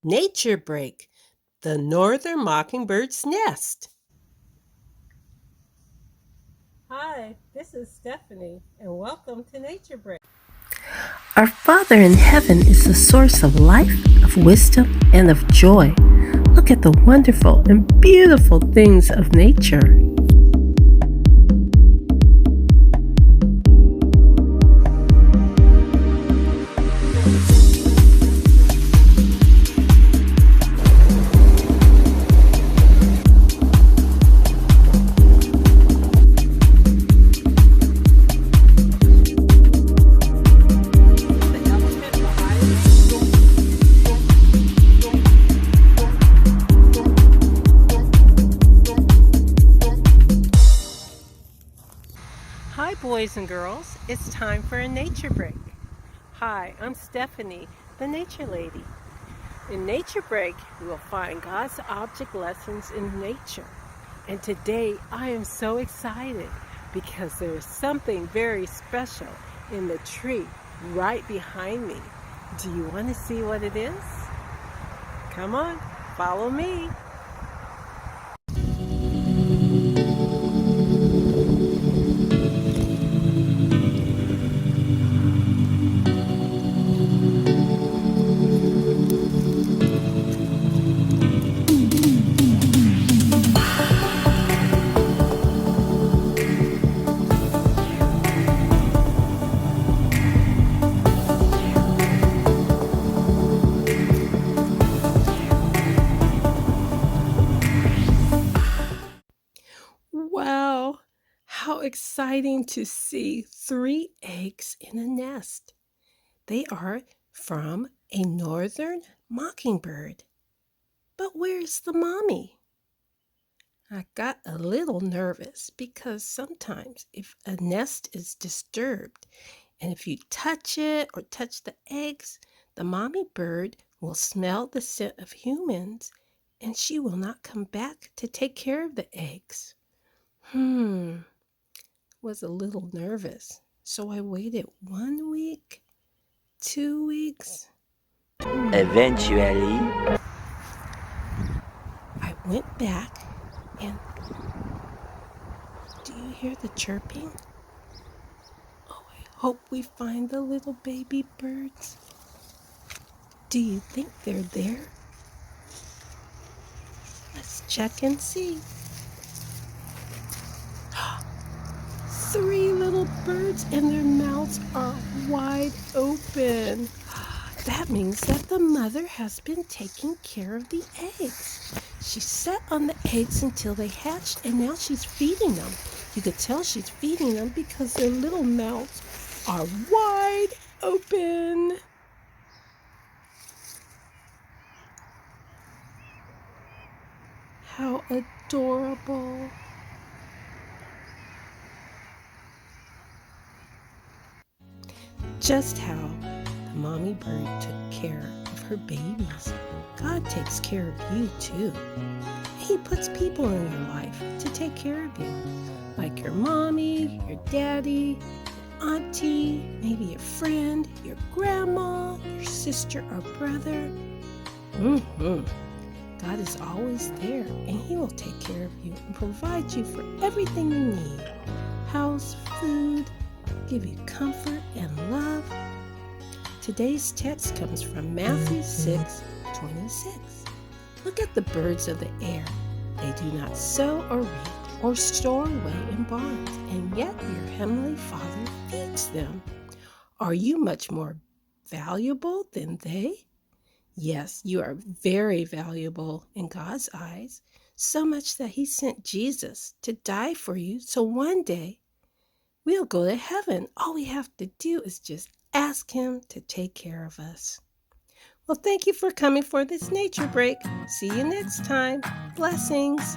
Nature Break, the Northern Mockingbird's Nest. Hi, this is Stephanie, and welcome to Nature Break. Our Father in heaven is the source of life, of wisdom, and of joy. Look at the wonderful and beautiful things of nature. Hi, boys and girls. It's time for a Nature Break. Hi, I'm Stephanie, the Nature Lady. In Nature Break, we will find God's object lessons in nature. And today, I am so excited because there is something very special in the tree right behind me. Do you want to see what it is? Come on, follow me. Wow, how exciting to see 3 eggs in a nest. They are from a northern mockingbird. But where's the mommy? I got a little nervous because sometimes if a nest is disturbed and if you touch it or touch the eggs, the mommy bird will smell the scent of humans and she will not come back to take care of the eggs. Was a little nervous. So I waited 1 week, 2 weeks. Eventually, I went back and do you hear the chirping? Oh, I hope we find the little baby birds. Do you think they're there? Let's check and see. 3 little birds and their mouths are wide open. That means that the mother has been taking care of the eggs. She sat on the eggs until they hatched and now she's feeding them. You could tell she's feeding them because their little mouths are wide open. How adorable. Just how the mommy bird took care of her babies. God takes care of you too. He puts people in your life to take care of you, like your mommy, your daddy, your auntie, maybe a friend, your grandma, your sister or brother. God is always there and He will take care of you and provide you for everything you need. House, food, give you comfort and love. Today's text comes from Matthew 6:26. Look at the birds of the air. They do not sow or reap or store away in barns, and yet your heavenly Father feeds them. Are you much more valuable than they? Yes, you are very valuable in God's eyes, so much that He sent Jesus to die for you, so one day we'll go to heaven. All we have to do is just ask Him to take care of us. Well, thank you for coming for this nature break. See you next time. Blessings.